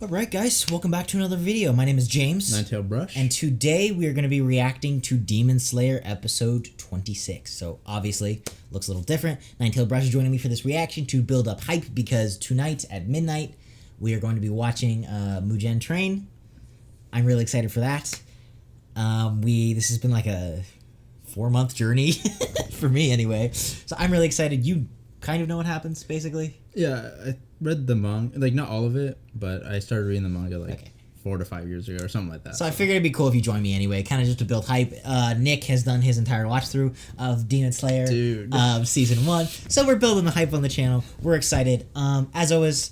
Alright guys, welcome back to another video. My name is James. Ninetail Brush. And today we are going to be reacting to Demonslayer episode 26. So obviously, looks a little different. Ninetail Brush is joining me for this reaction to build up hype because tonight at midnight, we are going to be watching Muzan Train. I'm really excited for that. This has been like a 4-month journey for me anyway. So I'm really excited. You kind of know what happens, basically? Yeah, I read the manga, like not all of it, but I started reading the manga like 4 to 5 years ago or something like that. So I figured it'd be cool if you joined me anyway, kind of just to build hype. Nick has done his entire watch through of Demonslayer season 1, so we're building the hype on the channel. We're excited. As always,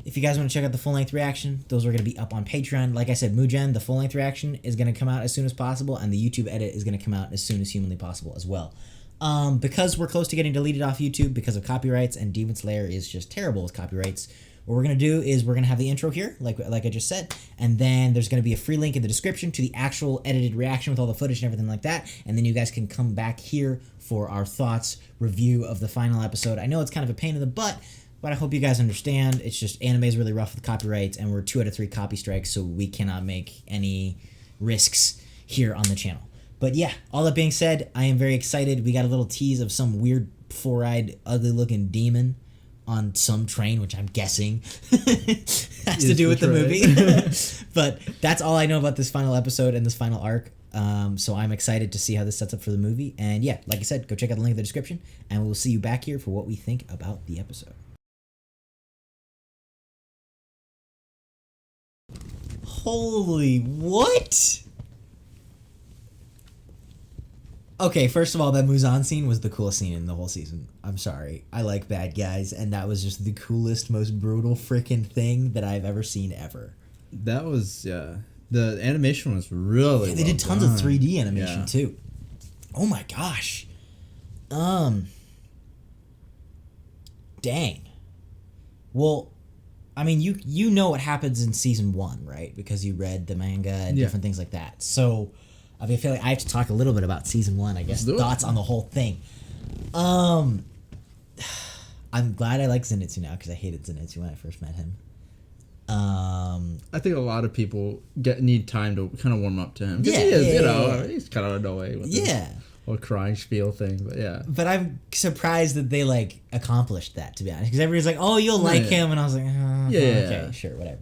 if you guys want to check out the full-length reaction, those are going to be up on Patreon. Like I said, Muzan, the full-length reaction is going to come out as soon as possible, and the YouTube edit is going to come out as soon as humanly possible as well. Because we're close to getting deleted off YouTube because of copyrights, and Demonslayer is just terrible with copyrights, what we're going to do is we're going to have the intro here, like I just said, and then there's going to be a free link in the description to the actual edited reaction with all the footage and everything like that, and then you guys can come back here for our thoughts, review of the final episode. I know it's kind of a pain in the butt, but I hope you guys understand. It's just anime is really rough with copyrights, and we're 2 out of 3 copy strikes, so we cannot make any risks here on the channel. But yeah, all that being said, I am very excited. We got a little tease of some weird 4-eyed, ugly-looking demon on some train, which I'm guessing has to do with the movie. But that's all I know about this final episode and this final arc. So I'm excited to see how this sets up for the movie. And yeah, like I said, go check out the link in the description, and we'll see you back here for what we think about the episode. Holy what? Okay, first of all, that Muzan scene was the coolest scene in the whole season. I'm sorry. I like bad guys, and that was just the coolest, most brutal freaking thing that I've ever seen ever. That was, yeah. The animation was really they did tons of 3D animation, too. Oh my gosh. Dang. Well, I mean, you know what happens in season 1, right? Because you read the manga and different things like that. So I mean, I feel like I have to talk a little bit about season 1, I guess. Thoughts on the whole thing. I'm glad I like Zenitsu now because I hated Zenitsu when I first met him. I think a lot of people need time to kind of warm up to him. Yeah, he is, he's kind of annoying with this whole crying spiel thing, but yeah. But I'm surprised that they like accomplished that, to be honest, because everybody's like, "Oh, you'll like him," and I was like, "Okay, sure, whatever."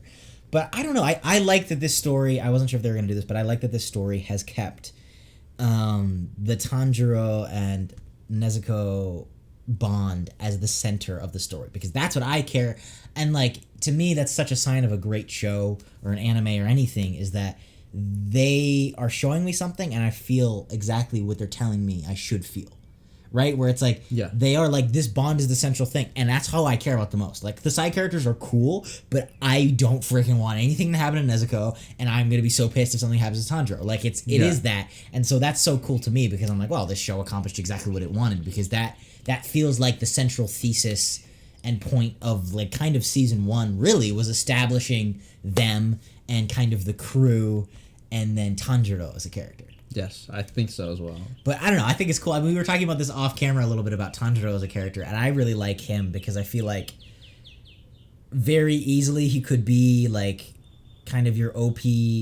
But I don't know. I like that this story, I wasn't sure if they were going to do this, but I like that this story has kept the Tanjiro and Nezuko bond as the center of the story, because that's what I care. And like, to me, that's such a sign of a great show or an anime or anything, is that they are showing me something and I feel exactly what they're telling me I should feel. Right? Where it's like, they are like, this bond is the central thing. And that's how I care about the most. Like, the side characters are cool, but I don't freaking want anything to happen to Nezuko. And I'm going to be so pissed if something happens to Tanjiro. Like, it is that. And so that's so cool to me, because I'm like, well, this show accomplished exactly what it wanted. Because that feels like the central thesis and point of, like, kind of season 1 really was establishing them and kind of the crew, and then Tanjiro as a character. Yes, I think so as well. But I don't know. I think it's cool. I mean, we were talking about this off camera a little bit about Tanjiro as a character, and I really like him because I feel like very easily he could be like kind of your OP,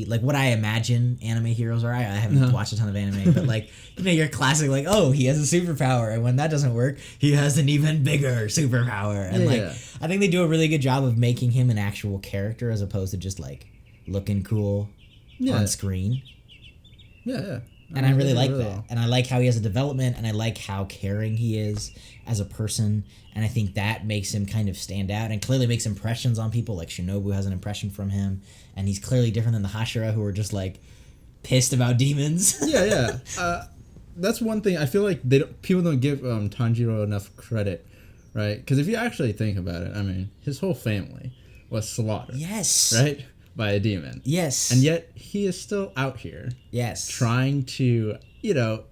like what I imagine anime heroes are. I haven't watched a ton of anime, but like, you know, your classic, like, oh, he has a superpower, and when that doesn't work, he has an even bigger superpower. And I think they do a really good job of making him an actual character as opposed to just like looking cool on screen. Yeah. And I really like that. And I like how he has a development, and I like how caring he is as a person. And I think that makes him kind of stand out and clearly makes impressions on people. Like Shinobu has an impression from him, and he's clearly different than the Hashira, who are just like pissed about demons. That's one thing I feel like people don't give Tanjiro enough credit, right? Because if you actually think about it, I mean, his whole family was slaughtered. Yes. Right? By a demon. Yes. And yet he is still out here. Yes. Trying to,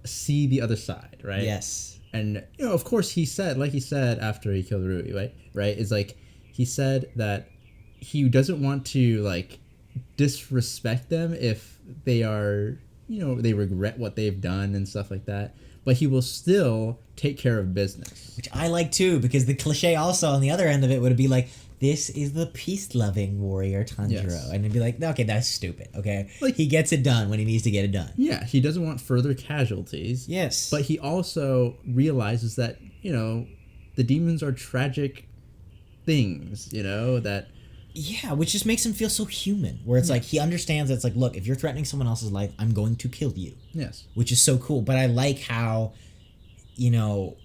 see the other side, right? Yes. And, of course he said, like he said after he killed Rui, right? It's like, he said that he doesn't want to, like, disrespect them if they are, they regret what they've done and stuff like that. But he will still take care of business. Which I like too, because the cliche also on the other end of it would be like, this is the peace-loving warrior Tanjiro. Yes. And it'd be like, okay, that's stupid, okay? Like, he gets it done when he needs to get it done. Yeah, he doesn't want further casualties. Yes. But he also realizes that, you know, the demons are tragic things, you know, that... Yeah, which just makes him feel so human. Where it's like, he understands that it's like, look, if you're threatening someone else's life, I'm going to kill you. Yes. Which is so cool. But I like how, you know,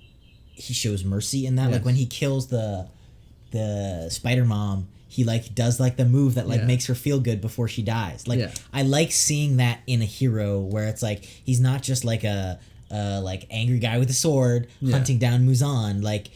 he shows mercy in that. Yes. Like, when he kills the Spider Mom, he, like, does, like, the move that, like, makes her feel good before she dies. Like, I like seeing that in a hero where it's like, he's not just, like, a like, angry guy with a sword hunting down Muzan. Like,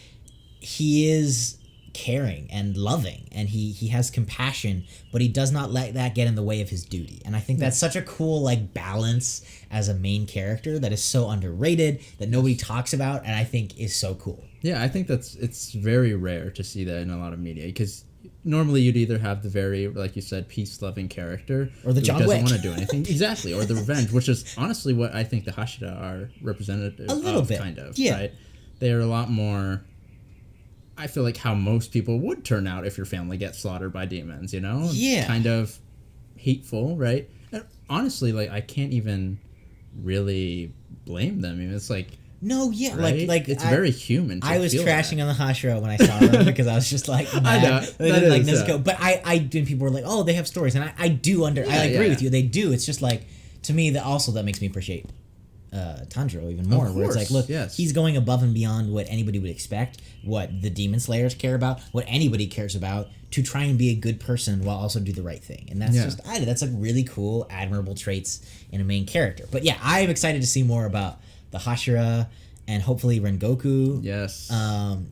he is caring and loving, and he has compassion, but he does not let that get in the way of his duty. And I think that's such a cool, like, balance as a main character that is so underrated, that nobody talks about, and I think is so cool. Yeah, I think it's very rare to see that in a lot of media, because normally you'd either have the very, like you said, peace-loving character, or the John Wick, doesn't want to do anything, exactly, or the revenge, which is honestly what I think the Hashira are representative a little of, bit, kind of, yeah. Right? They are a lot more. I feel like how most people would turn out if your family gets slaughtered by demons, you know? Yeah. Kind of hateful, right? And honestly, like, I can't even really blame them. I mean, it's like... No, yeah, right? like it's very human. I was trashing on the Hashira when I saw them because I was just like, mad. I know they didn't like Nezuko, but I did. People were like, oh, they have stories, and I do I agree with you. They do. It's just like, to me, that also that makes me appreciate Tanjiro even more, where it's like, look, he's going above and beyond what anybody would expect, what the Demonslayers care about, what anybody cares about, to try and be a good person while also do the right thing. And that's just, that's like really cool, admirable traits in a main character. But yeah, I'm excited to see more about the Hashira and hopefully Rengoku. Yes.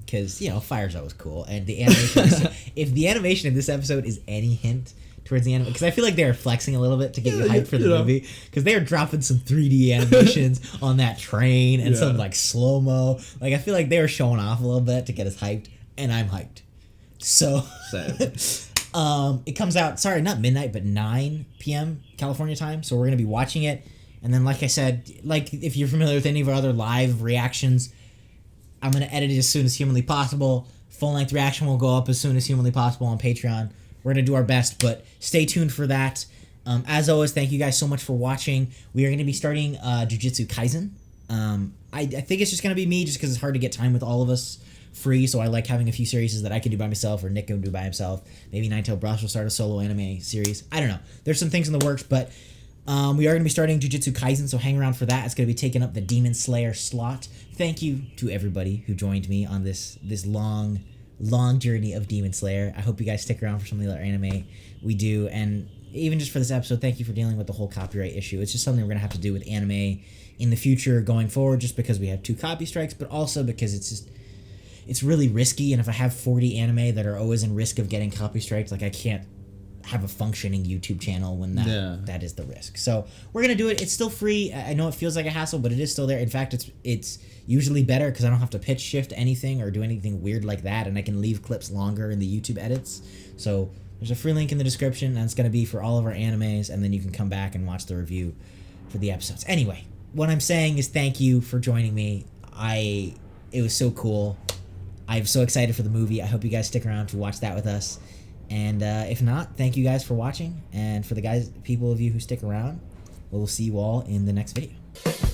Because, you know, fire's always cool. And the animation, if the animation in this episode is any hint towards the anime, because I feel like they're flexing a little bit to get you hyped for the movie, because they're dropping some 3D animations on that train and some like slow-mo. Like, I feel like they were showing off a little bit to get us hyped, and I'm hyped. So it comes out, sorry, not midnight, but 9 p.m. California time. So we're going to be watching it. And then, like I said, like, if you're familiar with any of our other live reactions, I'm going to edit it as soon as humanly possible. Full-length reaction will go up as soon as humanly possible on Patreon. We're going to do our best, but stay tuned for that. As always, thank you guys so much for watching. We are going to be starting Jujutsu Kaisen. I think it's just going to be me, just because it's hard to get time with all of us free, so I like having a few series that I can do by myself, or Nick can do by himself. Maybe Ninetale Brush will start a solo anime series. I don't know. There's some things in the works, but we are going to be starting Jujutsu Kaisen, so hang around for that. It's going to be taking up the Demonslayer slot. Thank you to everybody who joined me on this long journey of Demonslayer. I hope you guys stick around for some of the other anime we do, and even just for this episode, thank you for dealing with the whole copyright issue. It's just something we're going to have to do with anime in the future going forward, just because we have 2 copy strikes, but also because it's really risky, and if I have 40 anime that are always in risk of getting copy strikes, like, I can't have a functioning YouTube channel when that is the risk. So we're gonna do it. It's still free. I know it feels like a hassle, but it is still there. In fact, it's usually better because I don't have to pitch shift anything or do anything weird like that, and I can leave clips longer in the YouTube edits. So there's a free link in the description, and it's gonna be for all of our animes, and then you can come back and watch the review for the episodes. Anyway, what I'm saying is thank you for joining me. It was so cool. I'm so excited for the movie. I hope you guys stick around to watch that with us. And if not, thank you guys for watching. And for the people of you who stick around, we'll see you all in the next video.